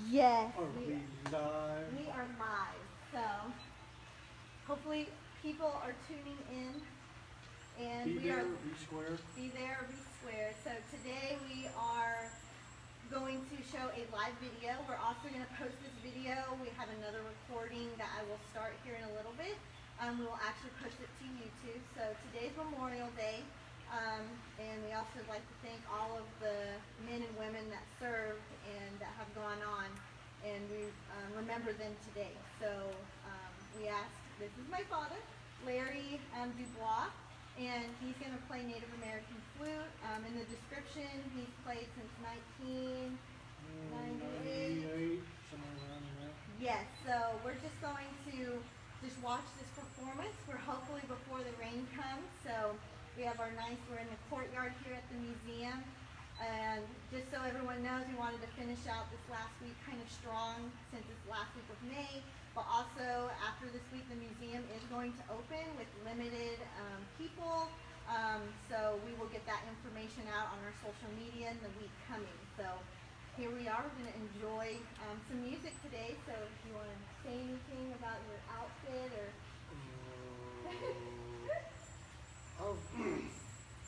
Yes. Are we live? We are live. So hopefully people are tuning in, and Be there, be square. Be there, be square. So today we are going to show a live video. We're also going to post this video. We have another recording that I will start here in a little bit. We will actually post it to YouTube. So today's Memorial Day. And we also would like to thank all of the men and women that served and that have gone on, and we remember them today. So we asked, this is my father, Larry DuBoise, and he's going to play Native American Flute. In the description, he's played since 1998. Somewhere around there. Yes, so we're just going to just watch this performance. We're hopefully before the rain comes. So we have we're in the courtyard here at the museum. And just so everyone knows, we wanted to finish out this last week kind of strong since it's the last week of May. But also after this week, the museum is going to open with limited people. So we will get that information out on our social media in the week coming. So here we are. We're going to enjoy some music today. So if you want to say anything about your outfit or...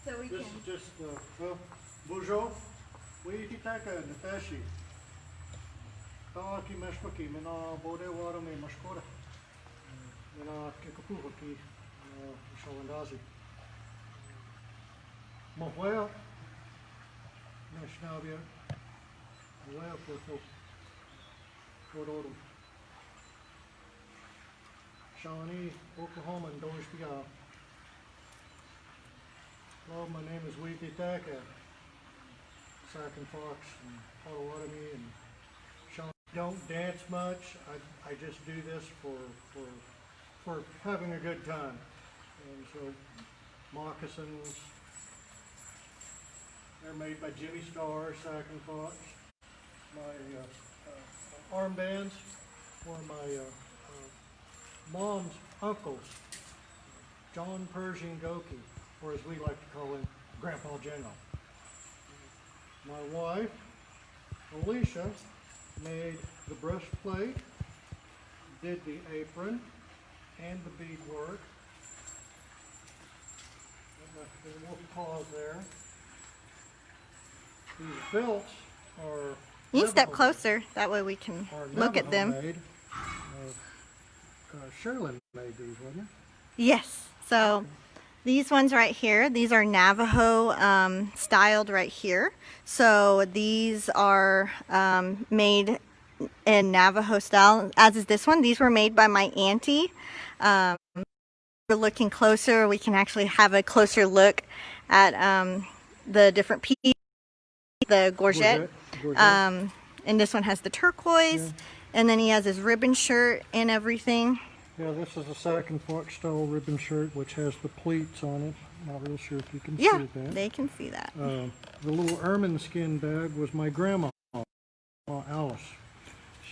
So we This can... is just, bonjour. We taka Natashi. Taki meshpaki, mina bode wara me mashkora. Mina Kickapoo Tribes of Oklahoma. Mahwea. Nashnavia. Mahwea Porto. Porto. Shawnee, Oklahoma, and DuBoise. Hello, my name is Taka, Sac Fox, and Potawatomi, and Shawnee. Don't dance much. I just do this for having a good time. And so, moccasins, they're made by Jimmy Starr, Sac Fox. My armbands were my mom's uncles, John Pershing Goki, or as we like to call him, Grandpa General. My wife, Alicia, made the breastplate, did the apron, and the beadwork. We'll pause there. These belts are... You can step closer, that way we can look at them. Made. Sherlyn made these, wasn't it? Yes, so these ones right here, these are Navajo styled right here. So these are made in Navajo style, as is this one. These were made by my auntie. We're looking closer, we can actually have a closer look at the different pieces, the gorget. And this one has the turquoise, and then he has his ribbon shirt and everything. Yeah, this is a Sac Fox style ribbon shirt, which has the pleats on it. Not real sure if you can see that. Yeah, they can see that. The little ermine skin bag was my grandma, Alice.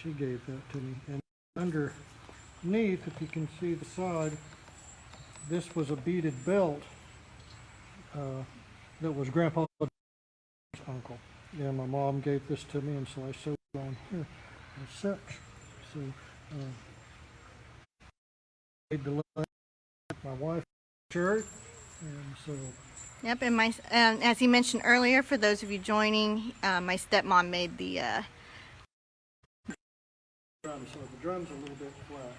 She gave that to me. And underneath, if you can see the side, this was a beaded belt that was Grandpa's uncle. Yeah, my mom gave this to me, and so I sewed it on here as such. So, my wife shirt, and so. Yep, and as he mentioned earlier, for those of you joining, my stepmom made the drums. So the drums are a little bit flat.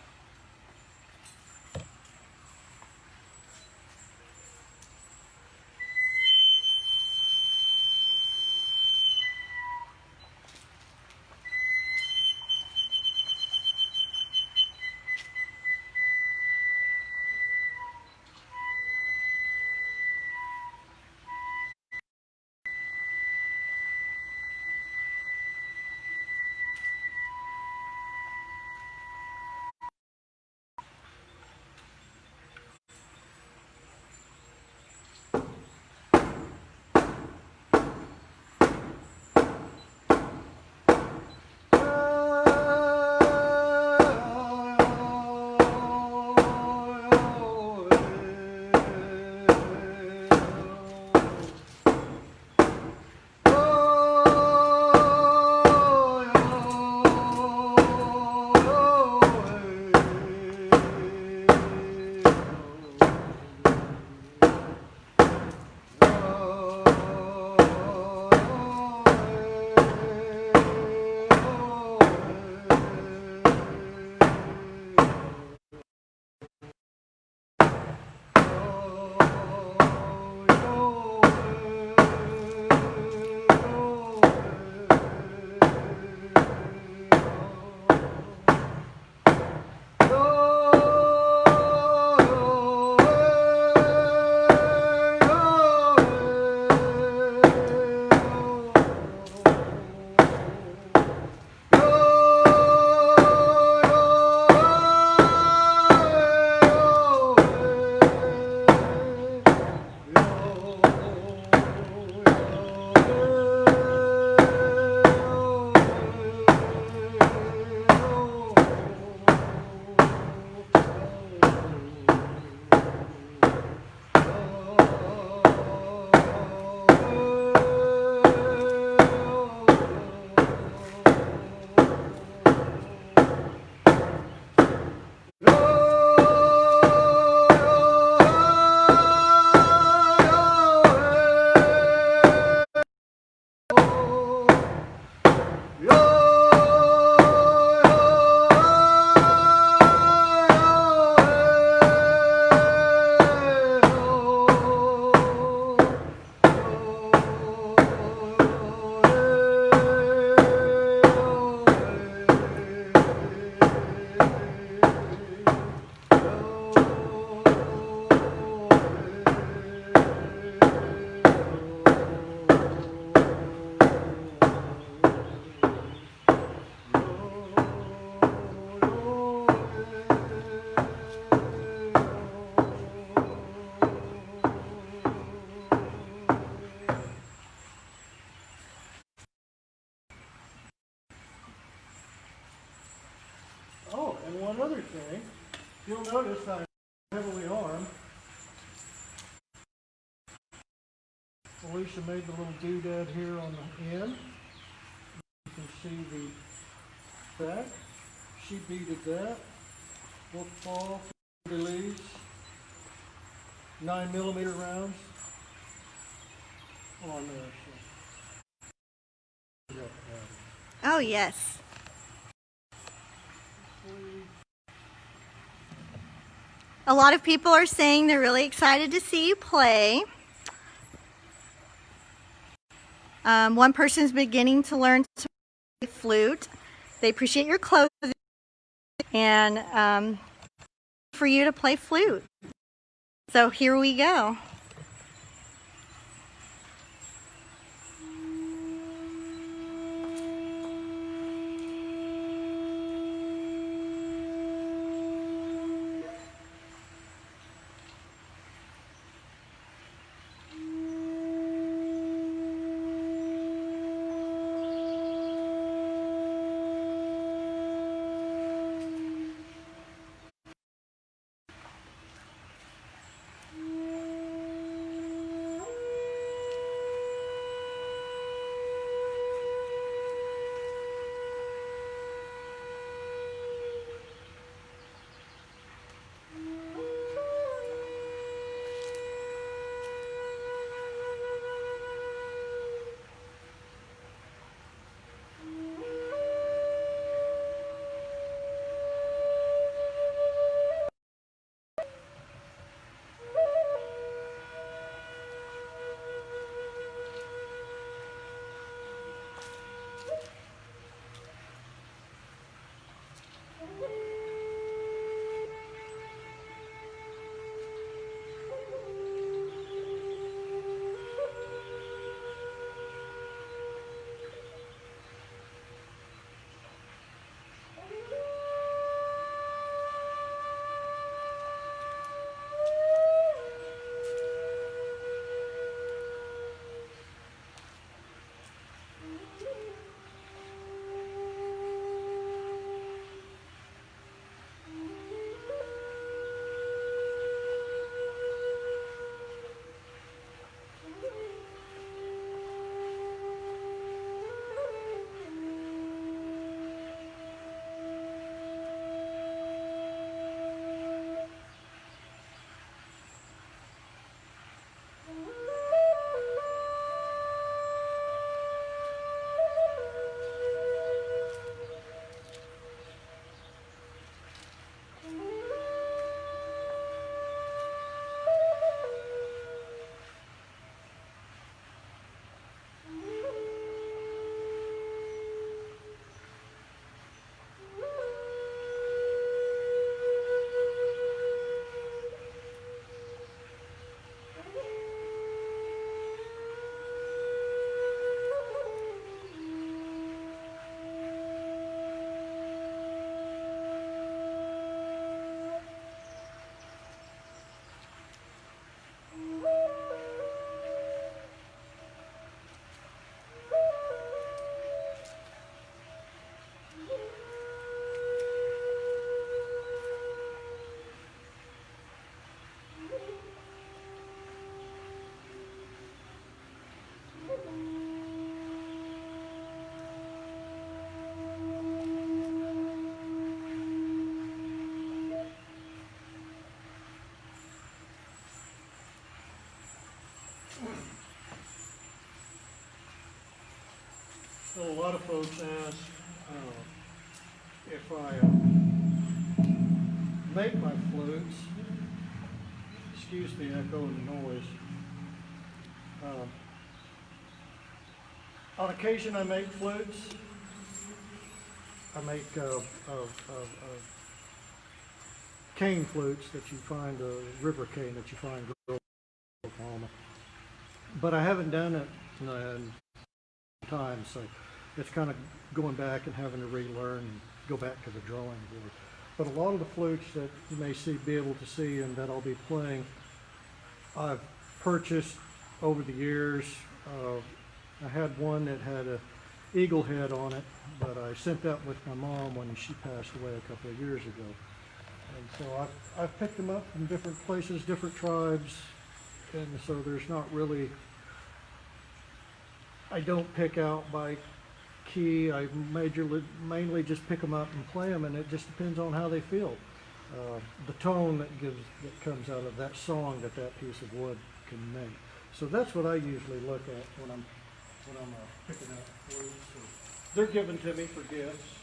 Okay. You'll notice I'm heavily armed. Alicia made the little doodad here on the end. You can see the back. She beaded that. Book ball, release, 9mm rounds on there. So. Oh, yes. A lot of people are saying they're really excited to see you play. One person's beginning to learn to play flute. They appreciate your clothing and for you to play flute. So here we go. So a lot of folks ask if I make my flutes. Excuse the echo and noise. On occasion I make flutes. I make cane flutes that you find, river cane that you find in Oklahoma. But I haven't done it in time, so it's kind of going back and having to relearn and go back to the drawing board. But a lot of the flutes that you may be able to see and that I'll be playing, I've purchased over the years. I had one that had a eagle head on it, but I sent that with my mom when she passed away a couple of years ago. And so I've picked them up from different places, different tribes, and so there's not really, I don't pick out by key. I mainly just pick them up and play them, and it just depends on how they feel. The tone that comes out of that song that piece of wood can make. So that's what I usually look at when I'm picking up flutes. They're given to me for gifts.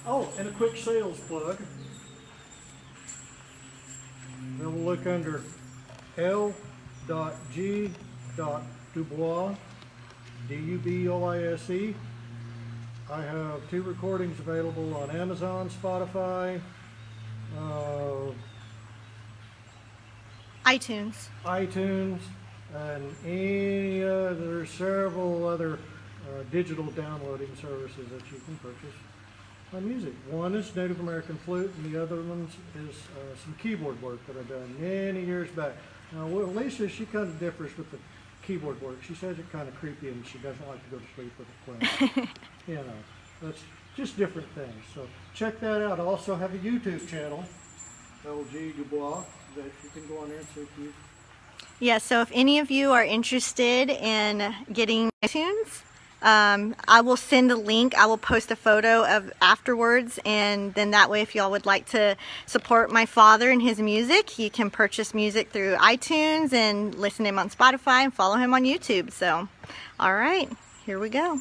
Oh, and a quick sales plug. Then we'll look under L.G.DuBoise, D-U-B-O-I-S-E. I have 2 recordings available on Amazon, Spotify, iTunes. iTunes, and there's several other digital downloading services that you can purchase my music. One is Native American Flute, and the other one is some keyboard work that I've done many years back. Now, Lisa, she kind of differs with the keyboard work. She says it's kind of creepy, and she doesn't like to go to sleep with it playing. You know, that's just different things. So check that out. I also have a YouTube channel, LG DuBoise, that you can go on there and see if you. Yeah, so if any of you are interested in getting iTunes, I will send a link. I will post a photo of afterwards, and then that way if y'all would like to support my father and his music, you can purchase music through iTunes and listen to him on Spotify and follow him on YouTube. So, all right, here we go.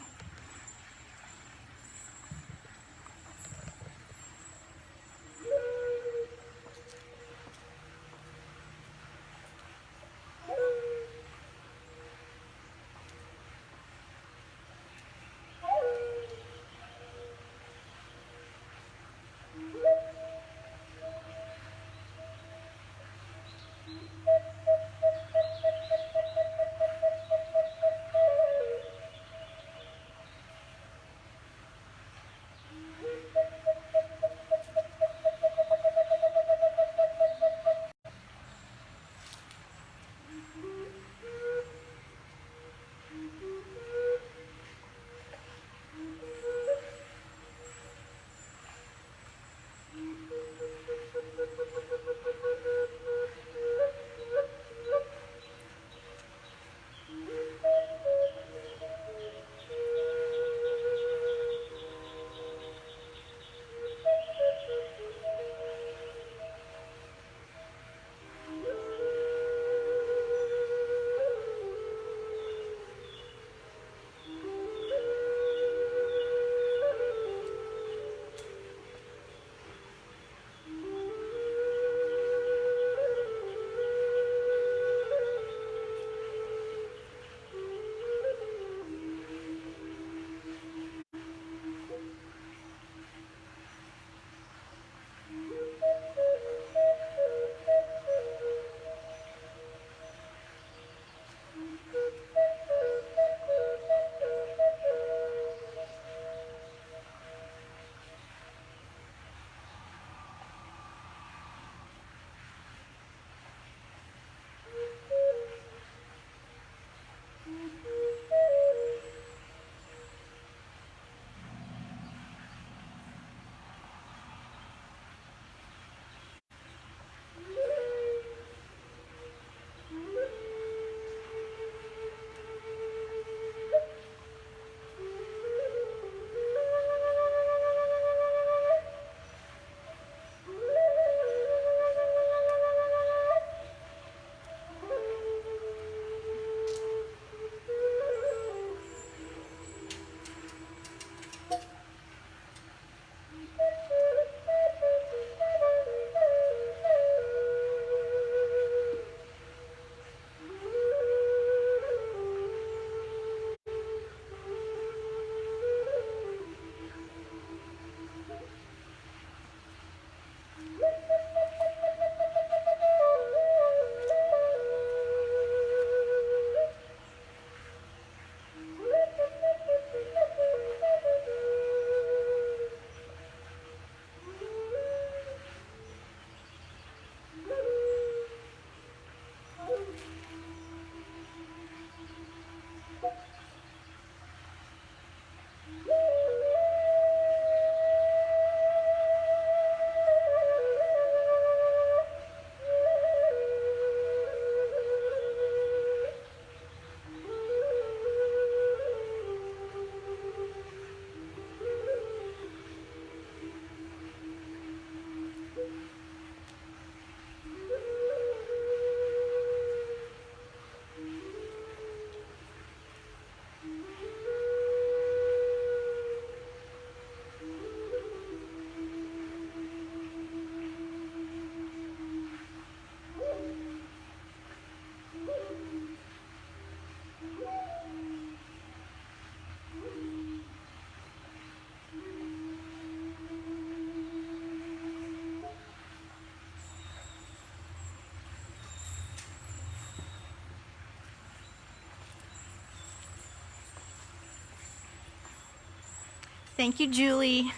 Thank you, Julie.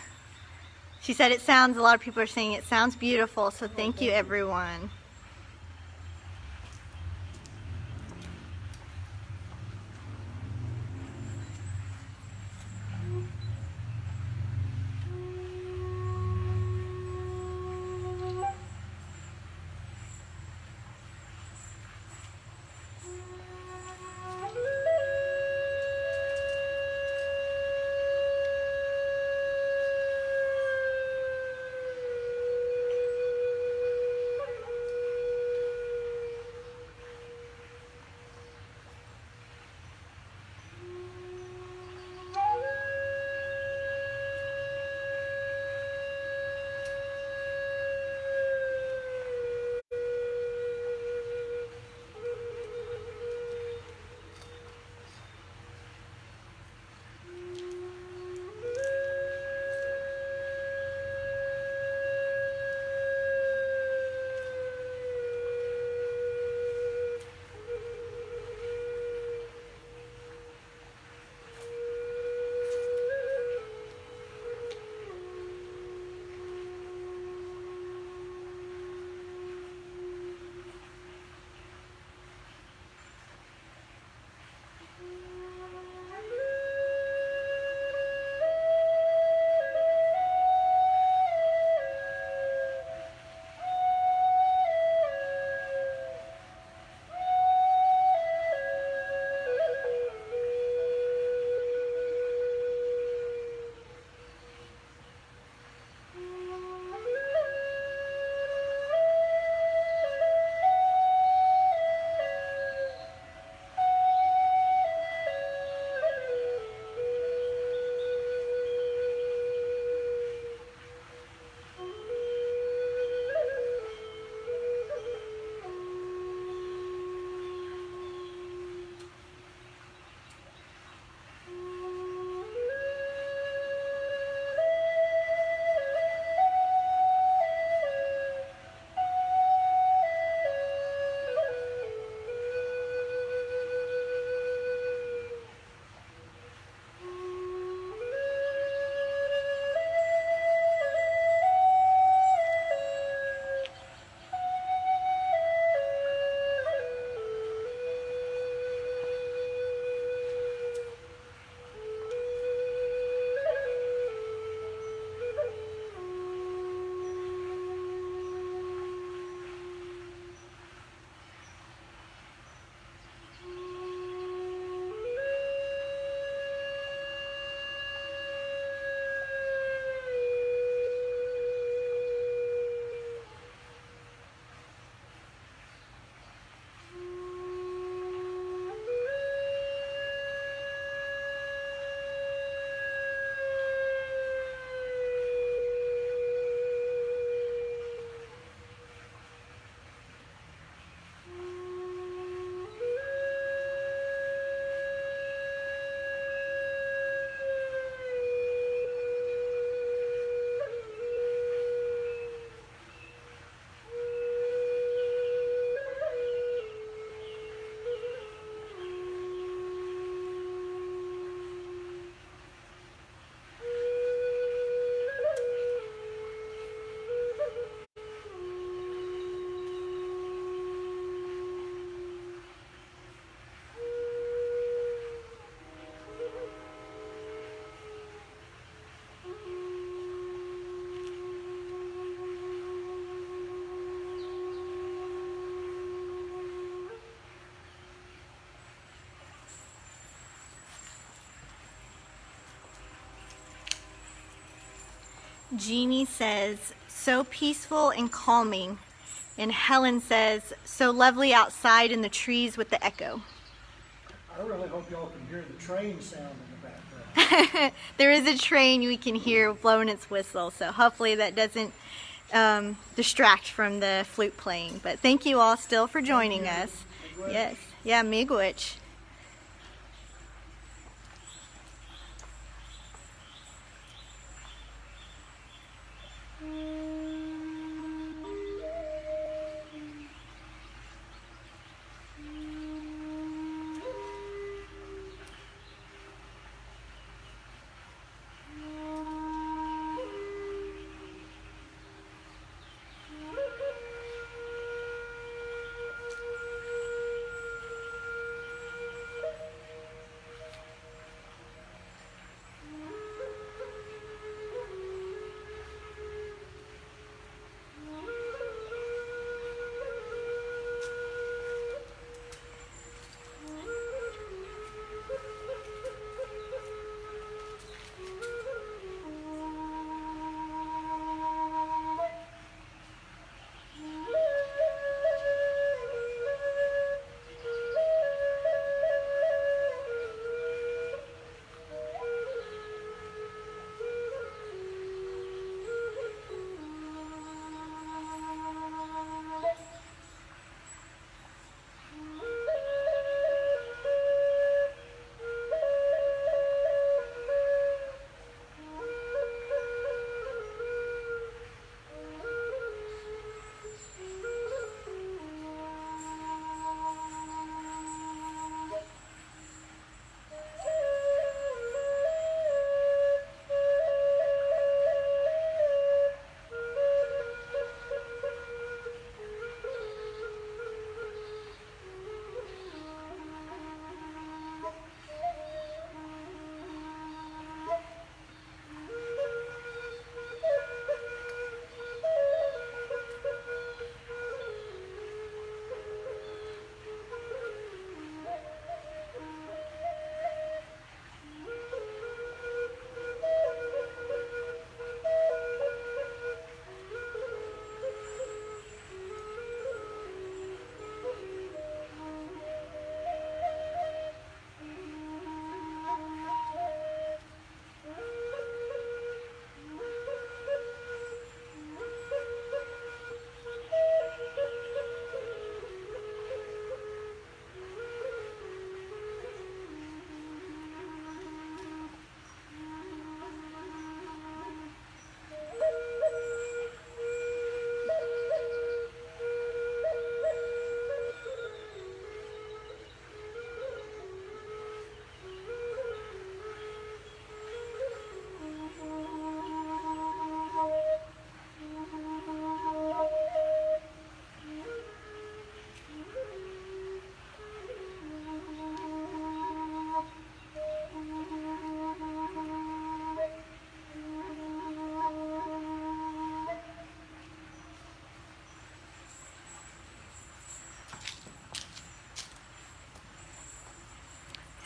She said it sounds, a lot of people are saying it sounds beautiful, so thank you, everyone. Jeannie says, so peaceful and calming. And Helen says, so lovely outside in the trees with the echo. I really hope y'all can hear the train sound in the background. There is a train we can hear blowing its whistle, so hopefully that doesn't distract from the flute playing. But thank you all still for joining us. Miigwech. Yes, yeah, Miigwech.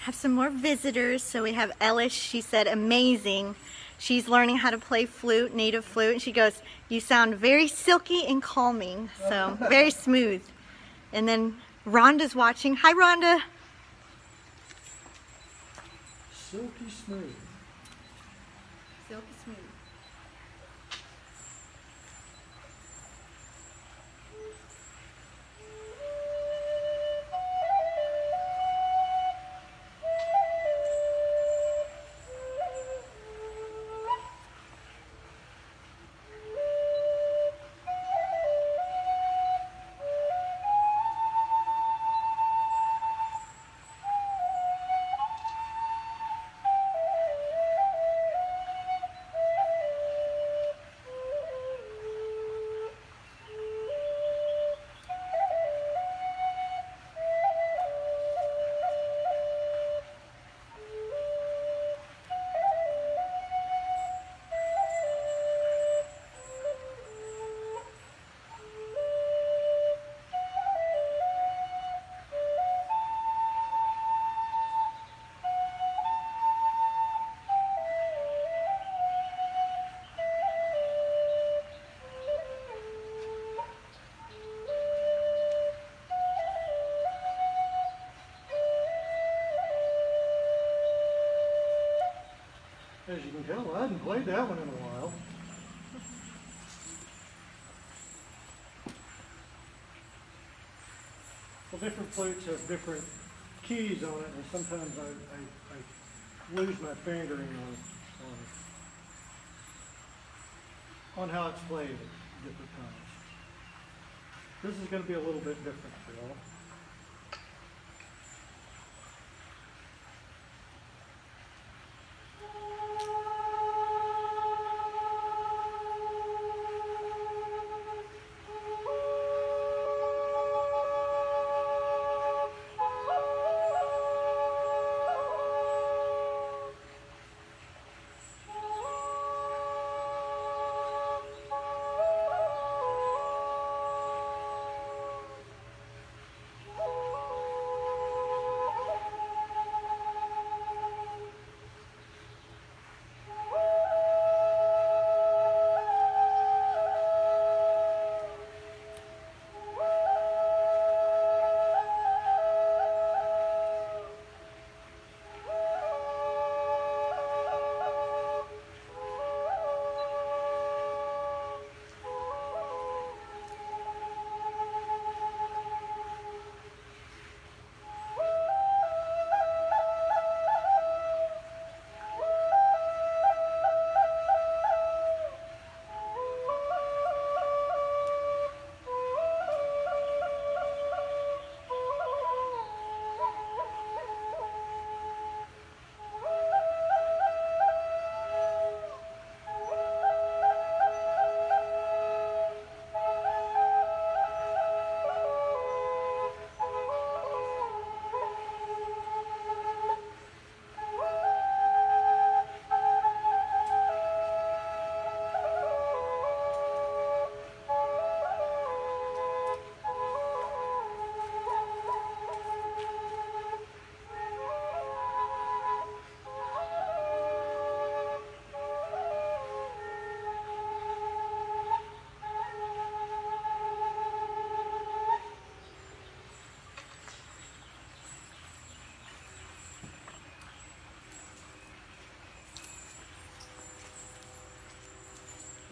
Have some more visitors. So we have Ellis. She said amazing. She's learning how to play flute, native flute, and she goes, "You sound very silky and calming." So very smooth. And then Rhonda's watching. Hi, Rhonda. Silky smooth. Silky smooth. As you can tell, I hadn't played that one in a while. Well, different flutes have different keys on it, and sometimes I lose my fingering on how it's played at different times. This is going to be a little bit different for y'all.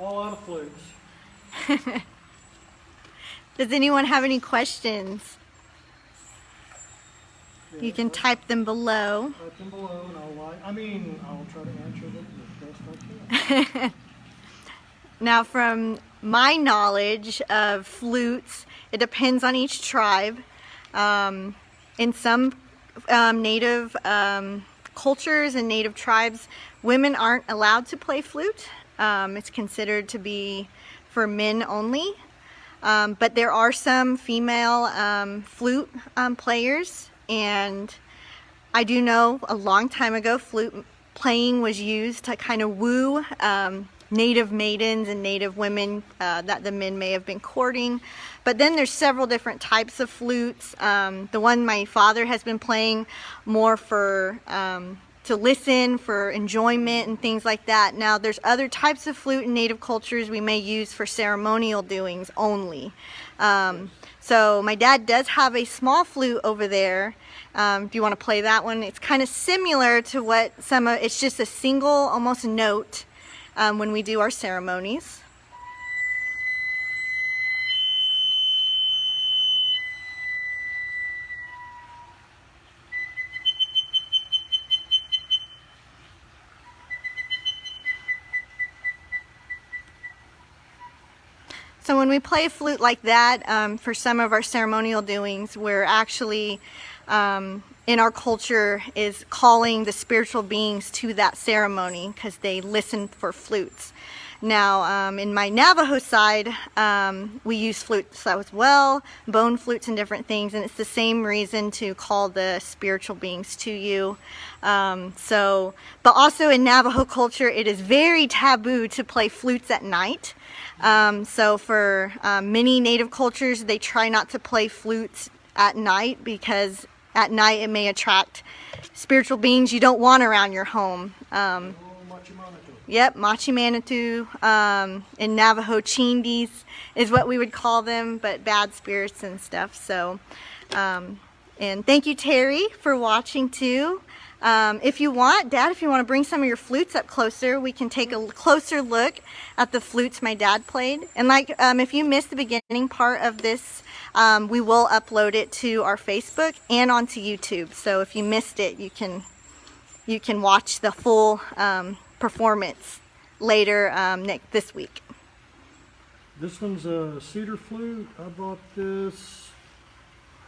All out of flutes. Does anyone have any questions? Yeah, You can type them below. Type them below, and I'll try to answer them as best I can. Now, from my knowledge of flutes, it depends on each tribe. In some native cultures and native tribes, women aren't allowed to play flute. It's considered to be for men only. But there are some female flute players, and I do know a long time ago flute playing was used to kind of woo native maidens and native women that the men may have been courting. But then there's several different types of flutes. The one my father has been playing more for to listen, for enjoyment and things like that. Now there's other types of flute in native cultures we may use for ceremonial doings only. So my dad does have a small flute over there. If you want to play that one, it's kind of similar to what it's just a single almost note when we do our ceremonies. So when we play a flute like that, for some of our ceremonial doings, we're actually, in our culture, is calling the spiritual beings to that ceremony because they listen for flutes. Now, in my Navajo side, we use flutes as well, bone flutes and different things, and it's the same reason to call the spiritual beings to you. But also in Navajo culture, it is very taboo to play flutes at night. So for many native cultures, they try not to play flutes at night because at night it may attract spiritual beings you don't want around your home. Yep, Machi-Manitou, in Navajo, Chindies is what we would call them, but bad spirits and stuff. So, and thank you, Terry, for watching too. If you want, Dad, if you want to bring some of your flutes up closer, we can take a closer look at the flutes my dad played. And like, if you missed the beginning part of this, we will upload it to our Facebook and onto YouTube. So if you missed it, you can watch the full performance later this week. This one's a cedar flute. I bought this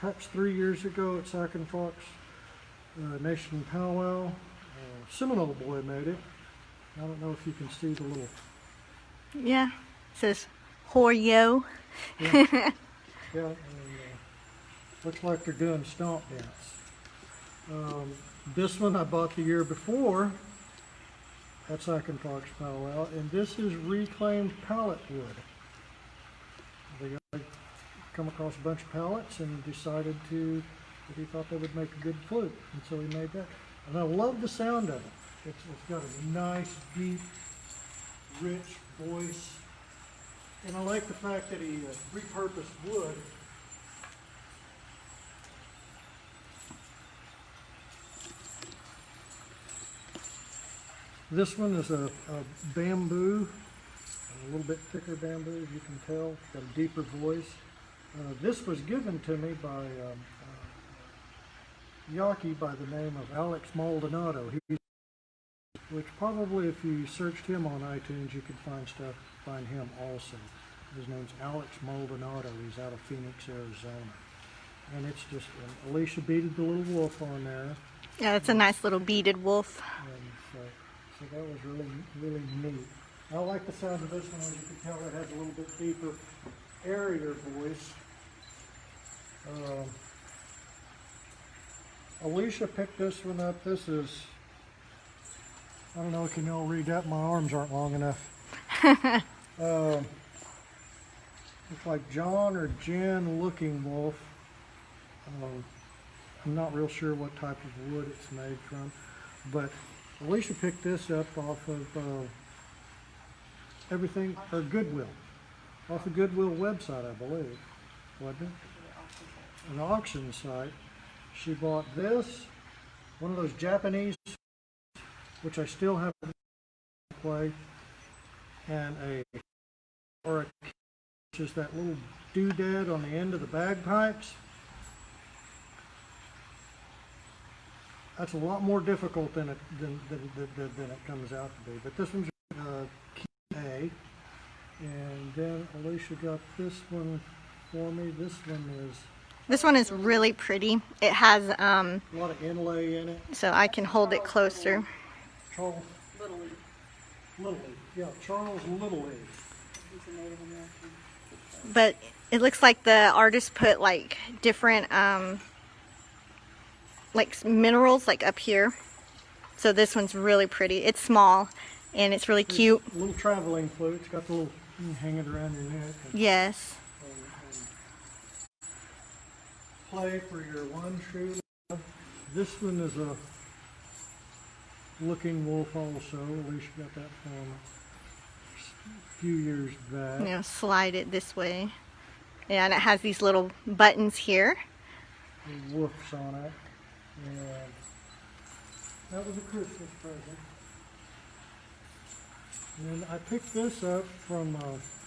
perhaps 3 years ago at Sac Fox Nation Powwow. Seminole boy made it. I don't know if you can see the little... Yeah, it says Horyo. Yeah, yeah, and, looks like they're doing stomp dance. This one I bought the year before at Sac Fox Powwow, and this is reclaimed pallet wood. The guy come across a bunch of pallets and decided that he thought they would make a good flute, and so he made that. And I love the sound of it. It's got a nice, deep, rich voice, and I like the fact that he repurposed wood. This one is a bamboo, a little bit thicker bamboo, as you can tell. It's got a deeper voice. This was given to me by Yaqui by the name of Alex Maldonado. Which probably, if you searched him on iTunes, you could find him also. His name's Alex Maldonado. He's out of Phoenix, Arizona. And it's just, Alicia beaded the little wolf on there. Yeah, it's a nice little beaded wolf. And so that was really, really neat. I like the sound of this one. As you can tell, it has a little bit deeper, airier voice. Alicia picked this one up. This is, I don't know if you can all read that. My arms aren't long enough. Looks like John or Jen Looking Wolf. I'm not real sure what type of wood it's made from, but Alicia picked this up off of Goodwill. Off the Goodwill website, I believe, wasn't it? An auction site. She bought this, one of those Japanese, which I still have to play, and which is that little doodad on the end of the bagpipes. That's a lot more difficult than it comes out to be. But this one's key A, and then Alicia got this one for me. This one is really pretty. It has a lot of inlay in it. So I can hold it closer. Charles Little League. Yeah, Charles Little League. He's a Native American. But it looks like the artist put like different like minerals like up here. So this one's really pretty. It's small, and it's really cute. A little traveling flute. It's got the little, you can hang it around your neck. Yes. And play for your one true love. This one is a looking wolf also. Alicia got that from a few years back. You know, slide it this way. Yeah, and it has these little buttons here. The woofs on it. And that was a Christmas present. And then I picked this up from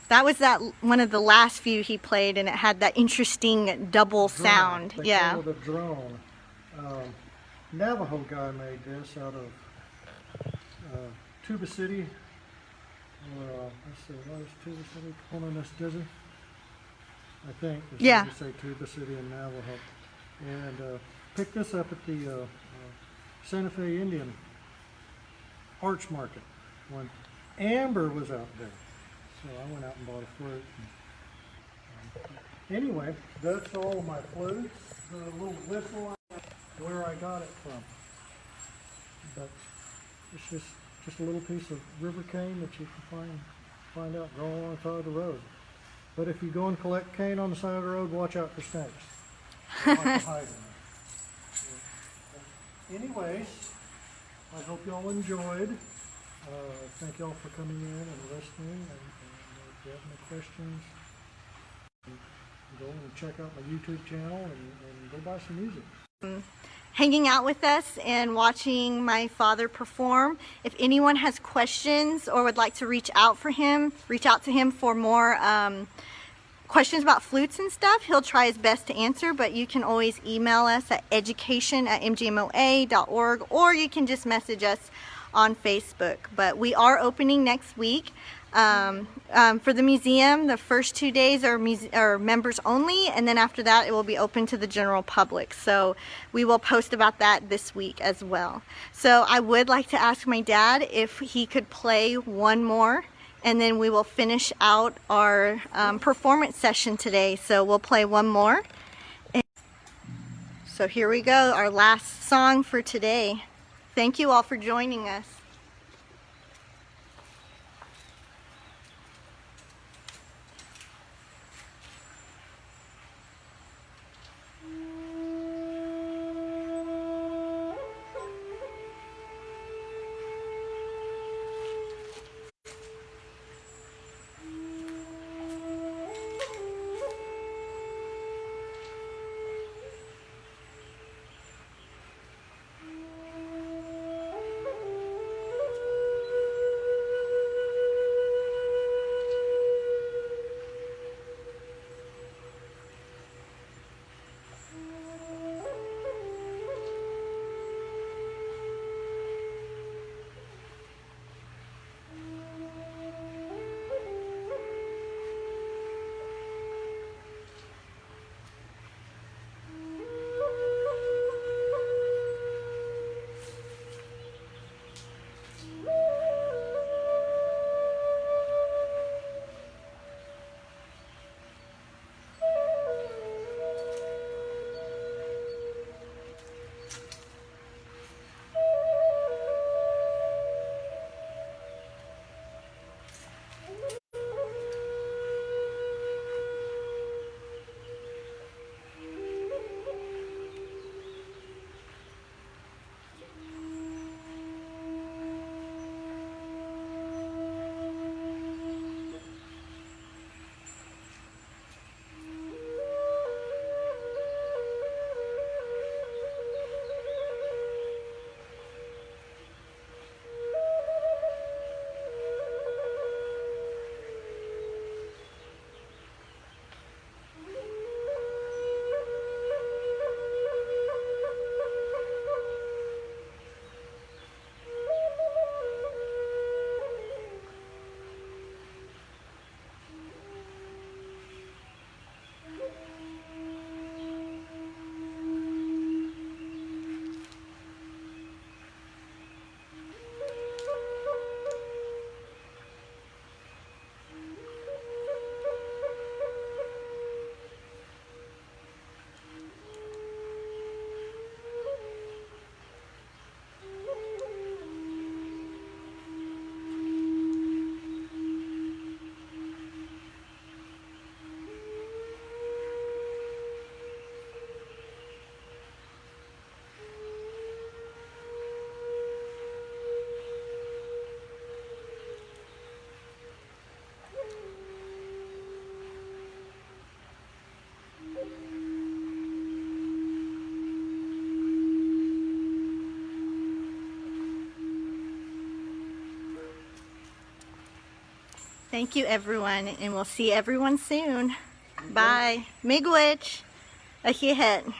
That was one of the last few he played, and it had that interesting double sound. They Yeah. call it a drone. Navajo guy made this out of Tuba City. Let's see, what is Tuba City? Holiness Dizzy? I think. It's Yeah. hard to say Tuba City in Navajo. And picked this up at the Santa Fe Indian Arts Market when Amber was out there. So I went out and bought a flute. Anyway, that's all my flutes. The little whistle, where I got it from. But it's just a little piece of river cane that you can find out growing alongside the road. But if you go and collect cane on the side of the road, watch out for snakes. They like to hide in there. Anyways, I hope y'all enjoyed. Thank y'all for coming in and listening. And if you have any questions, go and check out my YouTube channel and go buy some music. Hanging out with us and watching my father perform. If anyone has questions or would like to reach out to him for more questions about flutes and stuff, he'll try his best to answer, but you can always email us at education@mgmoa.org, or you can just message us on Facebook. But we are opening next week. For the museum, the first 2 days are members only, and then after that it will be open to the general public. So we will post about that this week as well. So I would like to ask my dad if he could play one more, and then we will finish out our performance session today. So we'll play one more. So here we go, our last song for today. Thank you all for joining us. Thank you, everyone, and we'll see everyone soon. Bye. Miigwech. Ahihet.